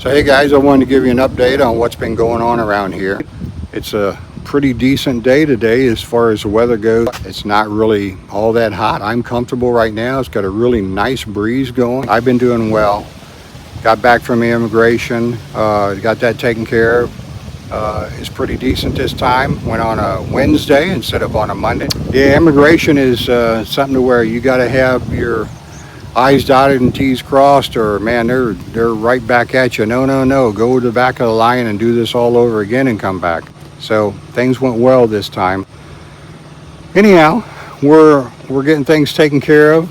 So hey guys, I wanted to give you an update on what's been going on around here. It's a pretty decent day today as far as the weather goes. It's not really all that hot. I'm comfortable right now. It's got a really nice breeze going. I've been doing well. Got back from the immigration, got that taken care of. It's pretty decent this time. Went on a Wednesday instead of on a Monday. Yeah, immigration is something to where you got to have your I's dotted and T's crossed, or man, they're right back at you. No, go to the back of the line and do this all over again and come back. So things went well this time. Anyhow, we're getting things taken care of.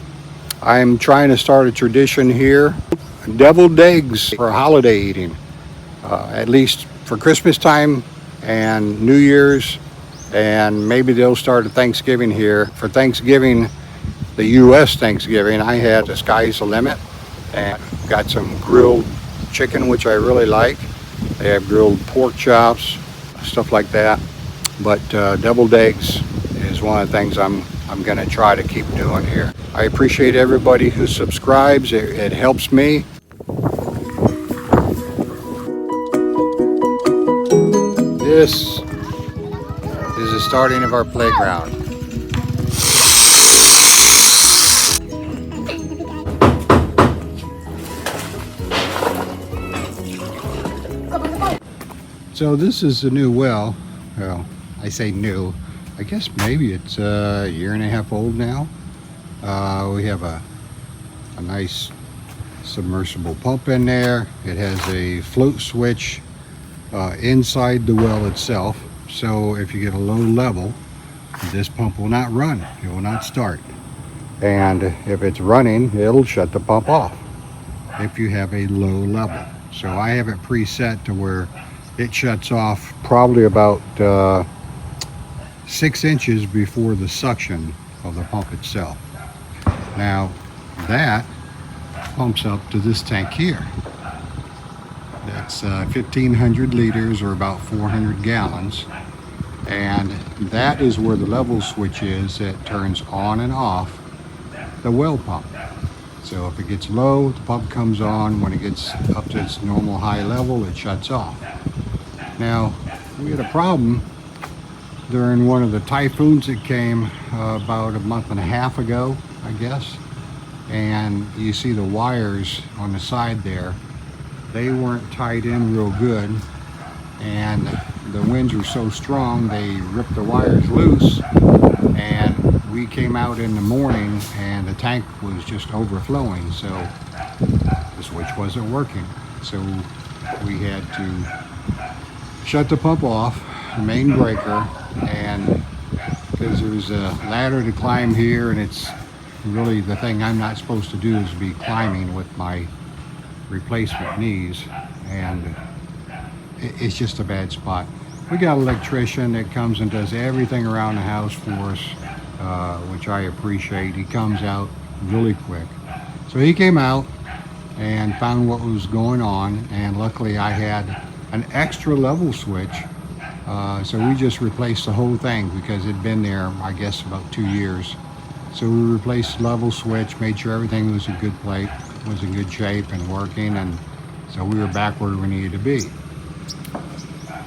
I'm trying to start a tradition here, deviled eggs for holiday eating, at least for Christmas time and New Year's, and maybe they'll start at Thanksgiving here. For Thanksgiving, the U.S. Thanksgiving, I had the sky's the limit, and got some grilled chicken, which I really like. They have grilled pork chops, stuff like that. But deviled eggs is one of the things I'm going to try to keep doing here. I appreciate everybody who subscribes. It helps me. This is the starting of our playground. So this is the new well. Well, I say new. I guess maybe it's a year and a half old now. We have a nice submersible pump in there. It has a float switch inside the well itself. So if you get a low level, this pump will not run. It will not start. And if it's running, it'll shut the pump off if you have a low level. So I have it preset to where it shuts off probably about 6 inches before the suction of the pump itself. Now that pumps up to this tank here. That's 1,500 liters or about 400 gallons. And that is where the level switch is that turns on and off the well pump. So if it gets low, the pump comes on. When it gets up to its normal high level, it shuts off. Now, we had a problem during one of the typhoons that came about a month and a half ago, I guess. And you see the wires on the side there. They weren't tied in real good. And the winds were so strong, they ripped the wires loose. And we came out in the morning and the tank was just overflowing. So the switch wasn't working. So we had to shut the pump off, the main breaker, and because there's a ladder to climb here, and it's really the thing I'm not supposed to do is be climbing with my replacement knees, and it's just a bad spot. We got an electrician that comes and does everything around the house for us, which I appreciate. He comes out really quick. So he came out and found what was going on, and luckily I had an extra level switch, so we just replaced the whole thing because it'd been there, I guess, about 2 years. So we replaced the level switch, made sure everything was in good place, was in good shape and working, and so we were back where we needed to be.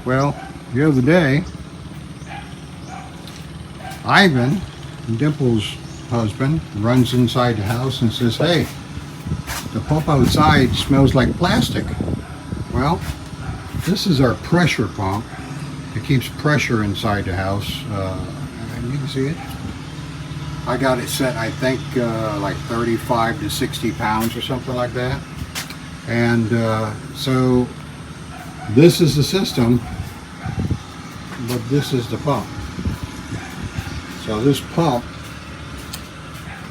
Well, the other day, Ivan, Dimple's husband, runs inside the house and says, "Hey, the pump outside smells like plastic." Well, this is our pressure pump. It keeps pressure inside the house. And you can see it. I got it set, I think, like 35 to 60 pounds or something like that. And so this is the system, but this is the pump. So this pump,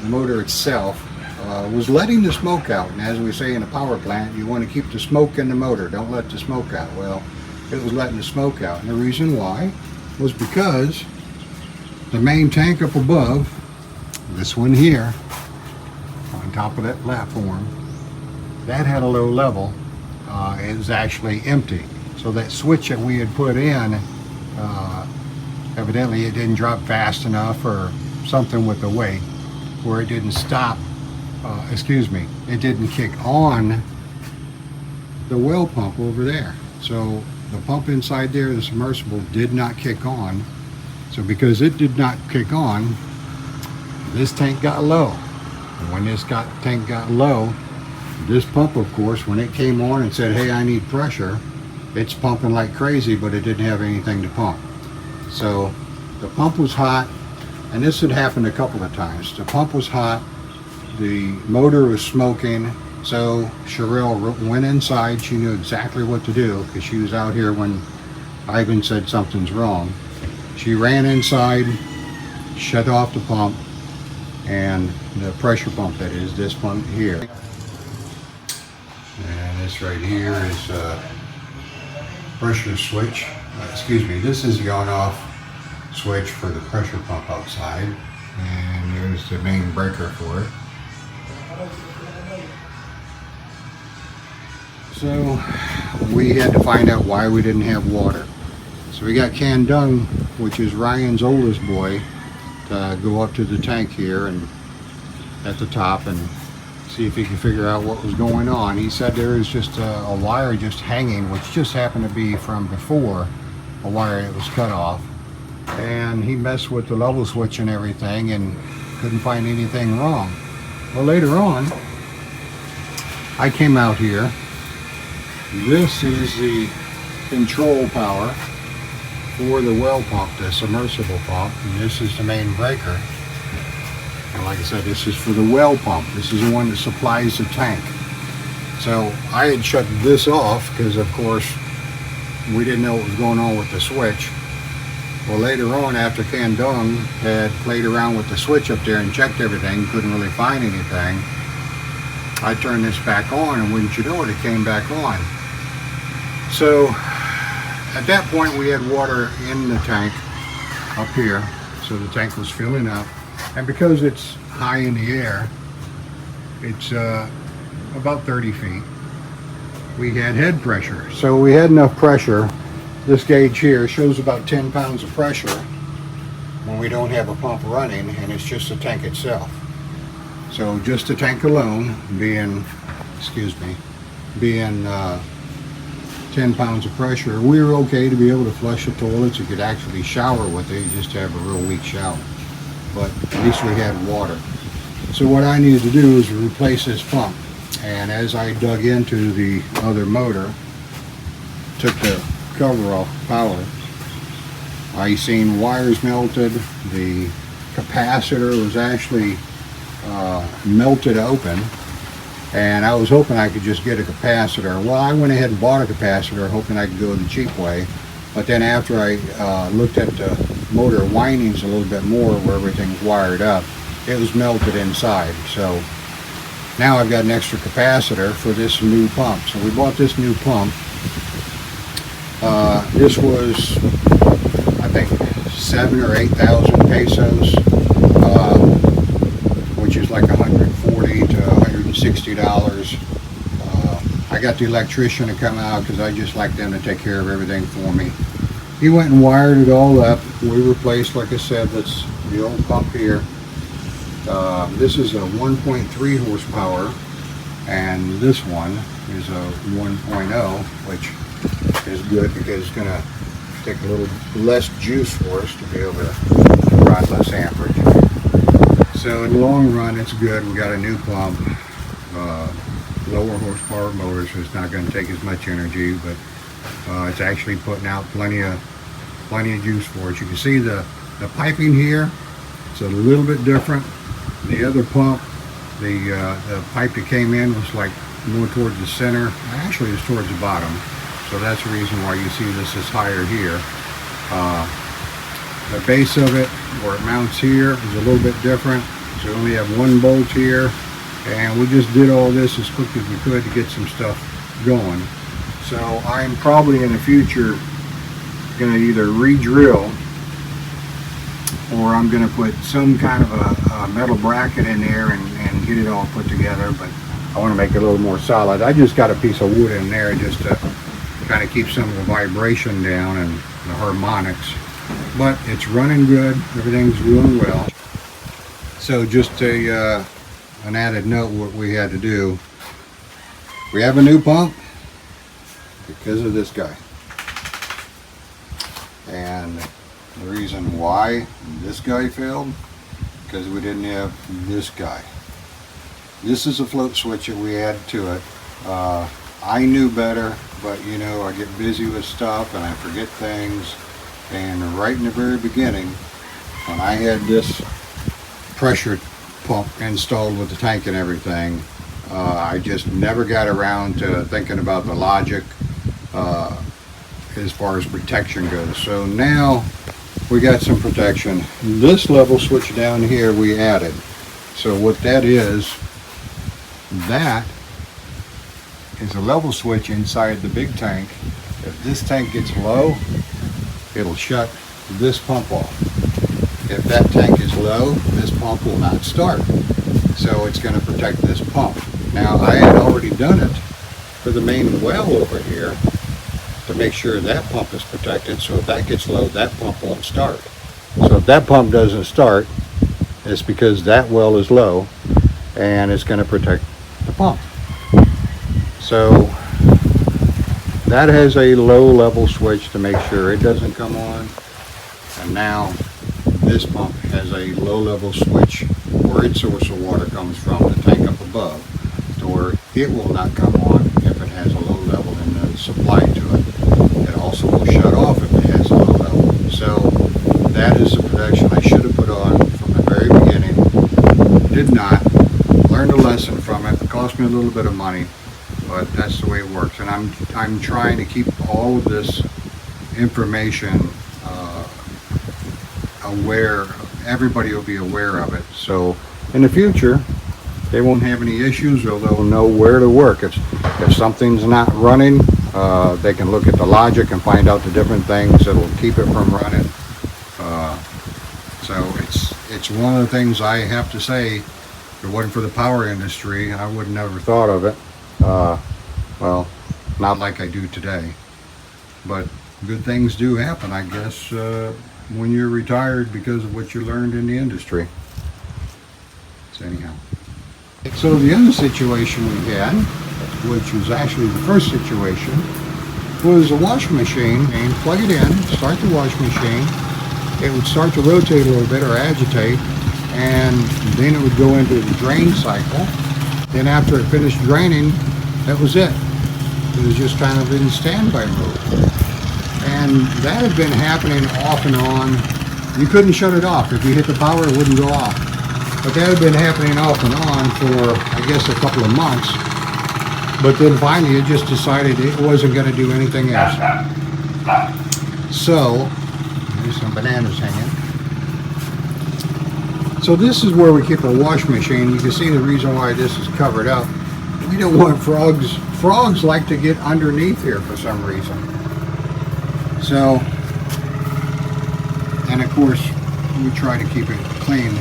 the motor itself, was letting the smoke out. And as we say in a power plant, you want to keep the smoke in the motor. Don't let the smoke out. Well, it was letting the smoke out. And the reason why was because the main tank up above, this one here, on top of that platform, that had a low level. It was actually empty. So that switch that we had put in, evidently it didn't drop fast enough or something with the weight, where it didn't stop, it didn't kick on the well pump over there. So the pump inside there, the submersible, did not kick on. So because it did not kick on, this tank got low. And when this tank got low, this pump, of course, when it came on and said, hey, I need pressure, it's pumping like crazy, but it didn't have anything to pump. So the pump was hot, and this had happened a couple of times. The pump was hot, the motor was smoking, so Sherelle went inside. She knew exactly what to do because she was out here when Ivan said something's wrong. She ran inside, shut off the pump, and the pressure pump, that is, this pump here. And this right here is a pressure switch. Excuse me, this is the on-off switch for the pressure pump outside. And there's the main breaker for it. So we had to find out why we didn't have water. So we got Candung, which is Ryan's oldest boy, to go up to the tank here and at the top and see if he can figure out what was going on. He said there was just a wire just hanging, which just happened to be from before a wire that was cut off. And he messed with the level switch and everything and couldn't find anything wrong. Well, later on, I came out here. This is the control power for the well pump, the submersible pump, and this is the main breaker. And like I said, this is for the well pump. This is the one that supplies the tank. So I had shut this off because, of course, we didn't know what was going on with the switch. Well, later on, after Candung had played around with the switch up there and checked everything, couldn't really find anything, I turned this back on, and wouldn't you know it, it came back on. So at that point, we had water in the tank up here, so the tank was filling up. And because it's high in the air, it's about 30 feet, we had head pressure. So we had enough pressure. This gauge here shows about 10 pounds of pressure when we don't have a pump running, and it's just the tank itself. So just the tank alone being, being 10 pounds of pressure, we were okay to be able to flush the toilets. You could actually shower with it, you just have a real weak shower. But at least we had water. So what I needed to do is replace this pump. And as I dug into the other motor, took the cover off power, I seen wires melted. The capacitor was actually melted open, and I was hoping I could just get a capacitor. Well, I went ahead and bought a capacitor hoping I could go the cheap way, but then after I looked at the motor windings a little bit more where everything's wired up, it was melted inside. So now I've got an extra capacitor for this new pump. So we bought this new pump. This was, I think, 7,000 or 8,000 pesos, which is like $140 to $160. I got the electrician to come out because I just like them to take care of everything for me. He went and wired it all up. We replaced, like I said, that's the old pump here. This is a 1.3 horsepower, and this one is a 1.0, which is good because it's going to take a little less juice for us to be able to run less amperage. So in the long run, it's good. We got a new pump, lower horsepower motor, so it's not going to take as much energy, but it's actually putting out plenty of juice for us. You can see the piping here. It's a little bit different. The other pump, the pipe that came in was like more towards the center. Actually, it's towards the bottom. So that's the reason why you see this is higher here. The base of it, where it mounts here, is a little bit different. So we only have one bolt here, and we just did all this as quick as we could to get some stuff going. So I'm probably in the future going to either re-drill, or I'm going to put some kind of a metal bracket in there and get it all put together. But I want to make it a little more solid. I just got a piece of wood in there just to kind of keep some of the vibration down and the harmonics. But it's running good. Everything's doing well. So just an added note, what we had to do. We have a new pump. because of this guy. And the reason why this guy failed, because we didn't have this guy. This is a float switch that we added to it. I knew better, but you know, I get busy with stuff and I forget things. And right in the very beginning, when I had this pressure pump installed with the tank and everything, I just never got around to thinking about the logic as far as protection goes. So now we got some protection. This level switch down here we added. So what that is a level switch inside the big tank. If this tank gets low, it'll shut this pump off. If that tank is low, this pump will not start. So it's going to protect this pump. Now I had already done it for the main well over here to make sure that pump is protected. So if that gets low, that pump won't start. So if that pump doesn't start, it's because that well is low, and it's going to protect the pump. So that has a low level switch to make sure it doesn't come on. And now this pump has a low level switch where its source of water comes from, the tank up above, to where it will not come on if it has a low level in the supply to it. It also will shut off if it has a low level. So that is the protection I should have put on from the very beginning. Did not. Learned a lesson from it. It cost me a little bit of money, but that's the way it works. And I'm trying to keep all of this information aware. Everybody will be aware of it. So in the future, they won't have any issues, or they'll know where to work. If something's not running, they can look at the logic and find out the different things that'll keep it from running. So it's one of the things I have to say. If it wasn't for the power industry, I would never thought of it. Well, not like I do today. But good things do happen, I guess, when you're retired because of what you learned in the industry. So anyhow. So the other situation we had, which was actually the first situation, was a washing machine, and plug it in, start the washing machine. It would start to rotate a little bit or agitate, and then it would go into the drain cycle. Then after it finished draining, that was it. It was just kind of in standby mode. And that had been happening off and on. You couldn't shut it off. If you hit the power, it wouldn't go off. But that had been happening off and on for, I guess, a couple of months. But then finally it just decided it wasn't going to do anything else. So, there's some bananas hanging. So this is where we keep our wash machine. You can see the reason why this is covered up. We don't want frogs. Frogs like to get underneath here for some reason. So, and of course, we try to keep it clean.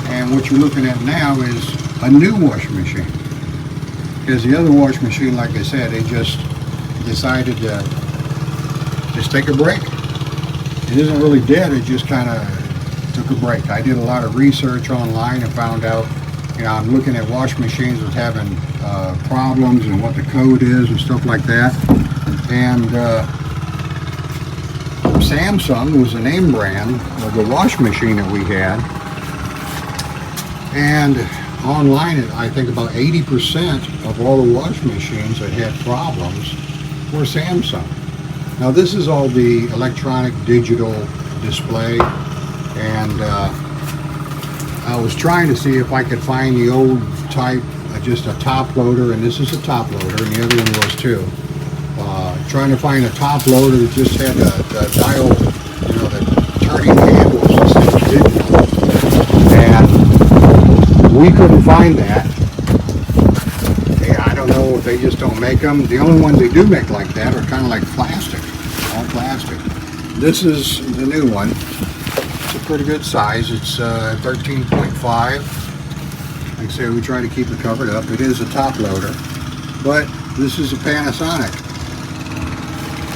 And what you're looking at now is a new washing machine. Because the other washing machine, like I said, it just decided to just take a break. It isn't really dead, it just kind of took a break. I did a lot of research online and found out, you know, I'm looking at washing machines with having problems and what the code is and stuff like that. And Samsung was the name brand of the washing machine that we had. And online, I think about 80% of all the washing machines that had problems were Samsung. Now this is all the electronic digital display, and I was trying to see if I could find the old type, just a top loader, and this is a top loader, and the other one was too. Trying to find a top loader that just had the dial, you know, the turning handles instead of digital, and we couldn't find that. I don't know if they just don't make them. The only ones they do make like that are kind of like plastic, all plastic. This is the new one. It's a pretty good size. It's 13.5. Like I say, we try to keep it covered up. It is a top loader, but this is a Panasonic.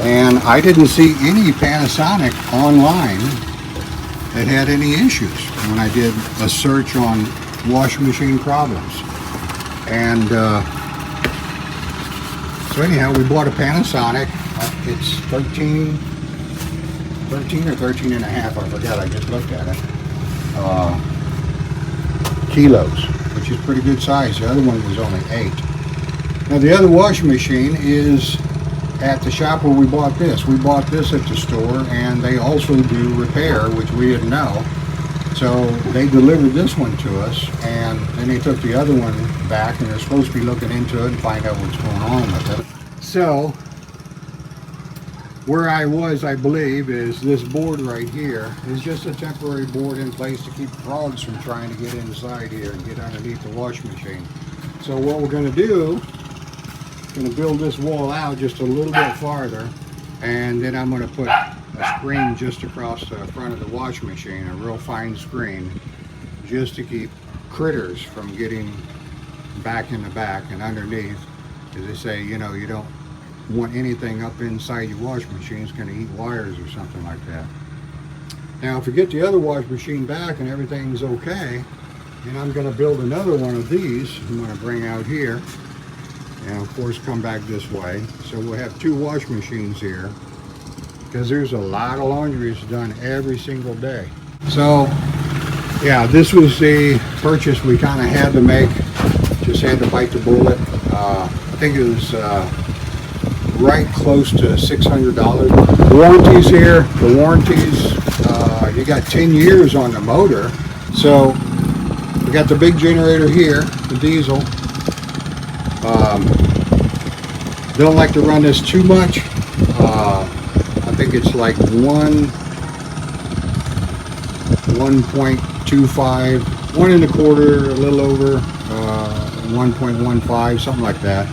And I didn't see any Panasonic online that had any issues when I did a search on washing machine problems. And So anyhow, we bought a Panasonic. It's 13 or 13 and a half, I forgot, I just looked at it. Kilos, which is pretty good size. The other one was only 8. Now the other washing machine is at the shop where we bought this. We bought this at the store, and they also do repair, which we didn't know. So they delivered this one to us, and then they took the other one back, and they're supposed to be looking into it and find out what's going on with it. So where I was, I believe, is this board right here is just a temporary board in place to keep frogs from trying to get inside here and get underneath the washing machine. So what we're going to do, going to build this wall out just a little bit farther, and then I'm going to put a screen just across the front of the washing machine, a real fine screen, just to keep critters from getting back in the back and underneath. As they say, you know, you don't want anything up inside your washing machine. It's going to eat wires or something like that. Now if we get the other washing machine back and everything's okay, then I'm going to build another one of these. I'm going to bring out here, and of course come back this way. So we'll have 2 washing machines here, because there's a lot of laundry that's done every single day. So yeah, this was the purchase we kind of had to make. Just had to bite the bullet. I think it was right close to $600. The warranties here, the warranties, you got 10 years on the motor. So we got the big generator here, the diesel. Don't like to run this too much. I think it's like 1.25, 1 1/4, a little over, 1.15, something like that,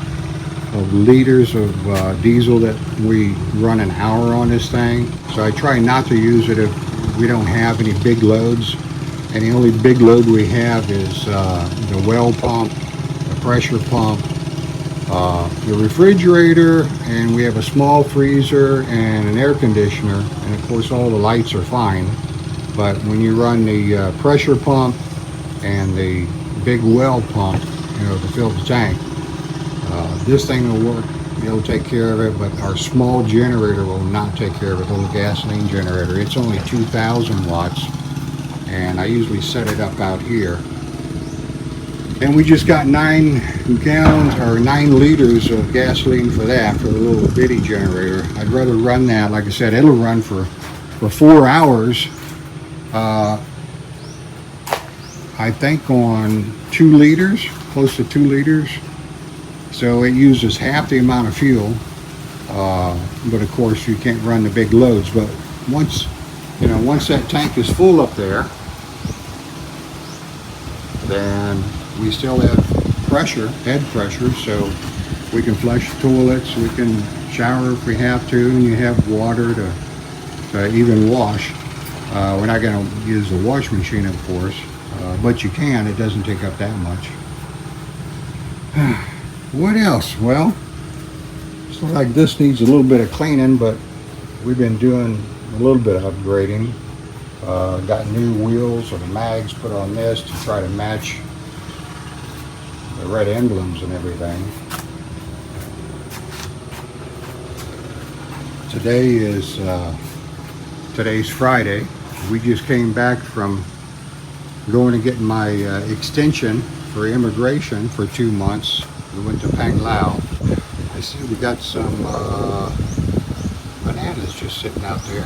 of liters of diesel that we run an hour on this thing. So I try not to use it if we don't have any big loads. And the only big load we have is the well pump, the pressure pump, the refrigerator, and we have a small freezer and an air conditioner, and of course all the lights are fine. But when you run the pressure pump and the big well pump, you know, to fill the tank, this thing will work. It'll take care of it, but our small generator will not take care of it. The little gasoline generator, it's only 2,000 watts, and I usually set it up out here. And we just got 9 gallons or 9 liters of gasoline for that, for the little bitty generator. I'd rather run that. Like I said, it'll run for 4 hours. I think on 2 liters, close to 2 liters. So it uses half the amount of fuel. But of course you can't run the big loads. But once that tank is full up there, then we still have pressure, head pressure, so we can flush toilets, we can shower if we have to, and you have water to even wash. We're not going to use the wash machine, of course, but you can. It doesn't take up that much. What else? Well, it's like this needs a little bit of cleaning, but we've been doing a little bit of upgrading. Got new wheels or the mags put on this to try to match the red emblems and everything. Today's Friday. We just came back from going to get my extension for immigration for 2 months. We went to Pang Lao. I see we got some bananas just sitting out there.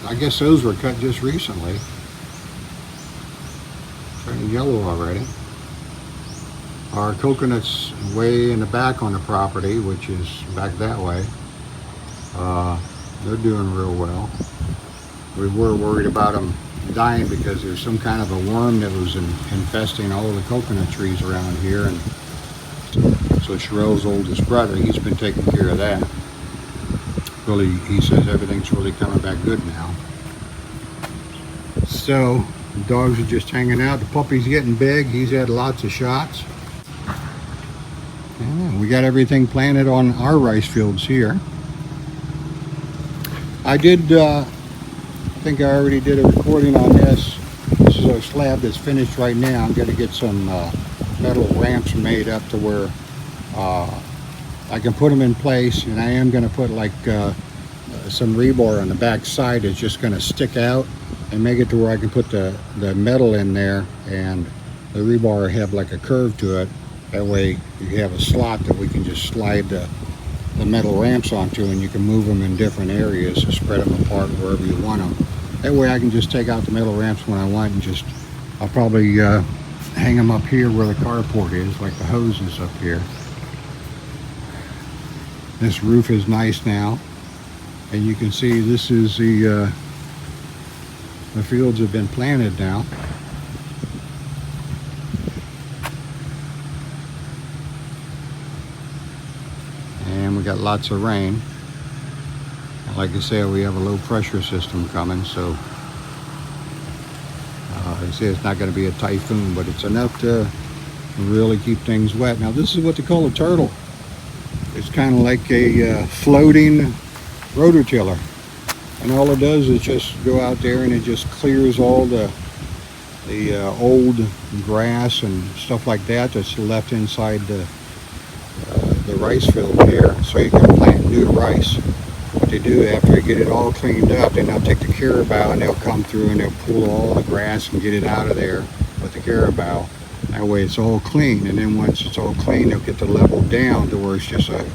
I guess those were cut just recently. Turning yellow already. Our coconuts way in the back on the property, which is back that way. They're doing real well. We were worried about them dying because there's some kind of a worm that was infesting all of the coconut trees around here, and so Sherelle's oldest brother, he's been taking care of that. Really, he says everything's really coming back good now. So the dogs are just hanging out. The puppy's getting big. He's had lots of shots. And we got everything planted on our rice fields here. I think I already did a recording on this. This is a slab that's finished right now. I'm going to get some metal ramps made up to where I can put them in place, and I am going to put like some rebar on the back side that's just going to stick out and make it to where I can put the metal in there, and the rebar have like a curve to it. That way you have a slot that we can just slide the metal ramps onto, and you can move them in different areas to spread them apart wherever you want them. That way I can just take out the metal ramps when I want, and just I'll probably hang them up here where the carport is, like the hoses up here. This roof is nice now, and you can see this is the fields have been planted now. And we got lots of rain. Like I said, we have a low pressure system coming, so they say it's not going to be a typhoon, but it's enough to really keep things wet. Now this is what they call a turtle. It's kind of like a floating rototiller, and all it does is just go out there and it just clears all the old grass and stuff like that that's left inside the rice field here, so you can plant new rice. What they do after they get it all cleaned up, they now take the carabao and they'll come through and they'll pull all the grass and get it out of there with the carabao. That way it's all clean, and then once it's all clean, they'll get the level down to where it's just a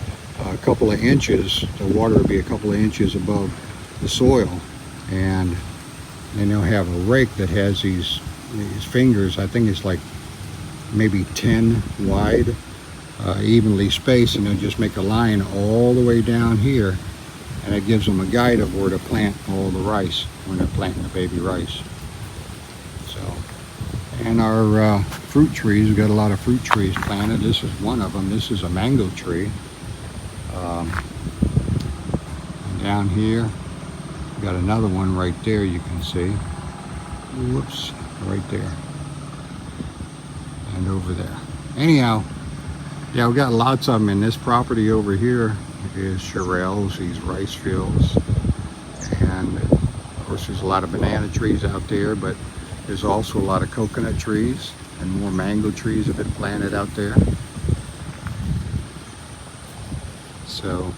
couple of inches. The water will be a couple of inches above the soil, and then they'll have a rake that has these fingers. I think it's like maybe 10 wide, evenly spaced, and they'll just make a line all the way down here, and it gives them a guide of where to plant all the rice when they're planting the baby rice. So, and our fruit trees, we've got a lot of fruit trees planted. This is one of them. This is a mango tree. And down here, we've got another one right there, you can see. Whoops, right there. And over there. Anyhow, yeah, we've got lots of them. In this property over here is Sherrills, these rice fields. And of course there's a lot of banana trees out there, but there's also a lot of coconut trees, and more mango trees have been planted out there. So,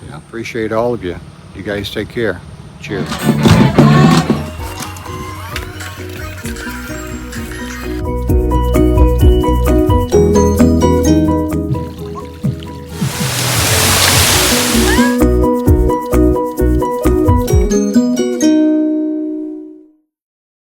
yeah, appreciate all of you. You guys take care. Cheers.